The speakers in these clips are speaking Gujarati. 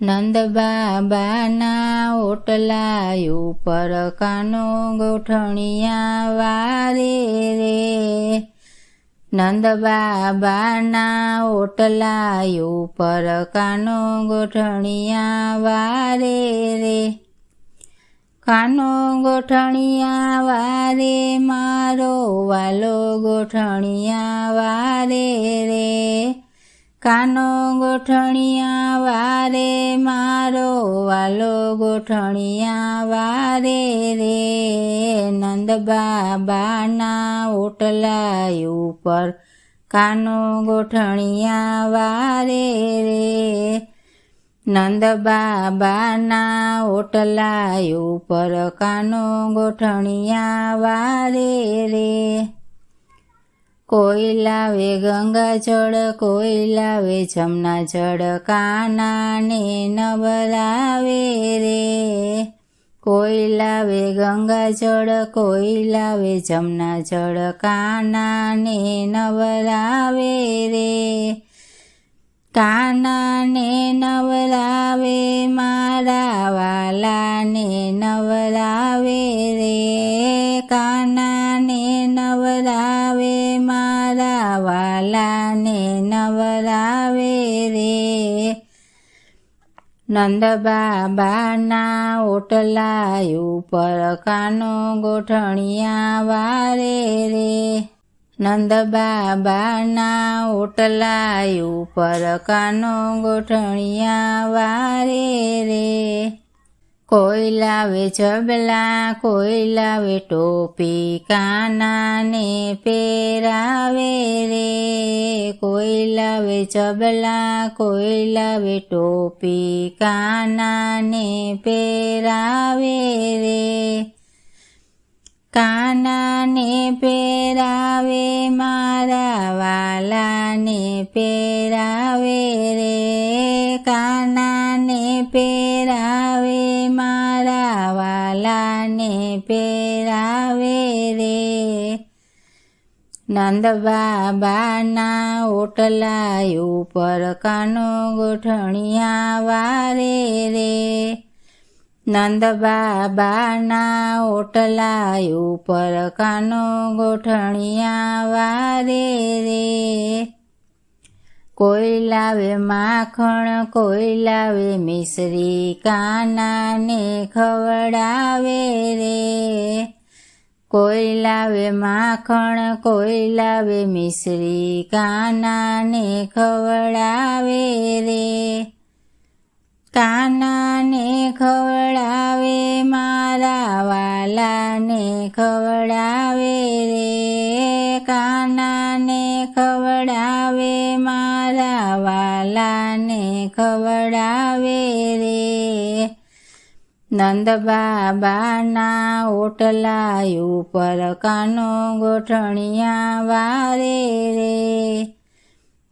નંદ બાબાના ઓટલા ઉપર કાનો ગોઠણિયા વારે રે. નંદ બાબાના ઓટલા ઉપર કાનો ગોઠણિયા વારે રે. કાનો ગોઠણિયા વારે મારો વાલો ગોઠણિયા વારે રે. કાનો ગોઠણિયા વારે મારો વાલો ગોઠણિયા વારે રે. નંદ બાબાના ઓટલા ઉપર કાનો ગોઠણિયા વારે રે. નંદ બાબાના ઓટલા ઉપર કાનો ગોઠણિયા વારે રે. કોઈ લાવે ગંગા જળ, કોઈ લાવે જમના જળ, કાનાને નવરાવે રે. કોઈ લાવે ગંગા જળ, કોઈ લાવે જમના જળ, કાનાને નવરાવે રે. કાનાને નવરાવે મારા વાલાને નવરાવે રે. કાનાને નવરાવે મારા વાલાને નવરાવે રે. નંદ બાબાના ઓટલા ઉપર કાનો ગોઠણિયા વારે રે. નંદ બાબાના ઓટલા ઉપર કાનો ગોઠણિયા વારે રે. કોઈ લાવે ચબલા, કોઈ લાવે ટોપી, કાનાને પહેરાવે રે. કોઈ લાવે ચબલા, કોઈ લાવે ટોપી, કાનાને પહેરાવે રે. કાનાને પહેરાવે મારા વાલાને પહેરાવે રે. કાનાને પહેરાવે મારા વાલાને પહેરાવે રે. નંદ બાબાના ઓટલા ઉપર કાનો ગોઠણિયા વારે રે. નંદ બાબાના ઓટલા ઉપર કાનો ગોઠણિયા વારે રે. કોઈ લાવે માખણ, કોઈ લાવે મિશ્રી, કાનાને ખવડાવે રે. કોઈ લાવે માખણ, કોઈ લાવે મિશ્રી, કાનાને ખવડાવે રે. કાનાને ખવડાવે મારા વાલાને ખવડાવે રે. કાનાને ખવડાવે મારા વાલાને ખવડાવે રે. નંદ બાબાના ઓટલા ઉપર કાનો ગોઠણિયા વારે રે.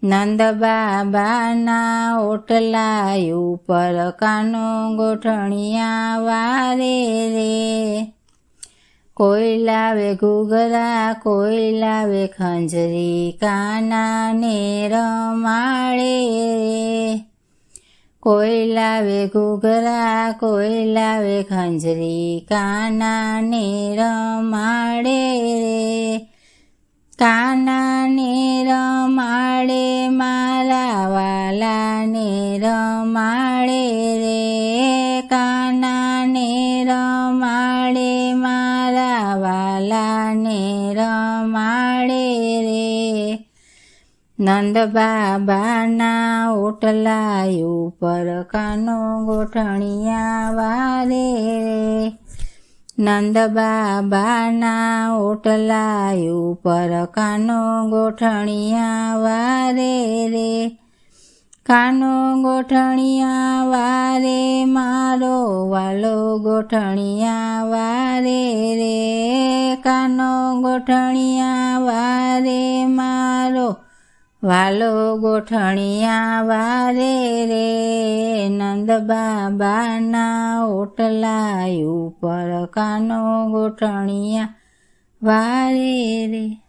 નંદ બાબાના ઓટલા ઉપર કાનો ગોઠણિયા વારે રે. કોઈ લાવે ઘૂઘરા, કોઈ લાવે ખંજરી, કાનાને રમાડે રે. કોઈ લાવે ઘૂઘરા, કોઈ લાવે ખંજરી, કાનાને રમાડે રે. કાનાને રમાડે મારા વાલાને રમાડે રે. કાનાને રમાડે મારા વાલાને રમાડે રે. નંદ બાબાના ઓટલા ઉપર કાનો ગોઠણિયા વારે રે. નંદ બાબાના ઓટલા ઉપર કાનો ગોઠણિયા વારે રે. કાનો ગોઠણિયા વારે મારો વાલો ગોઠણિયા વારે રે. કાનો ગોઠણિયા વારે મારો વાલો ગોઠણિયા વારે રે. નંદ બાબાના ઓટલા ઉપર કાનો ગોઠણિયા વારે રે.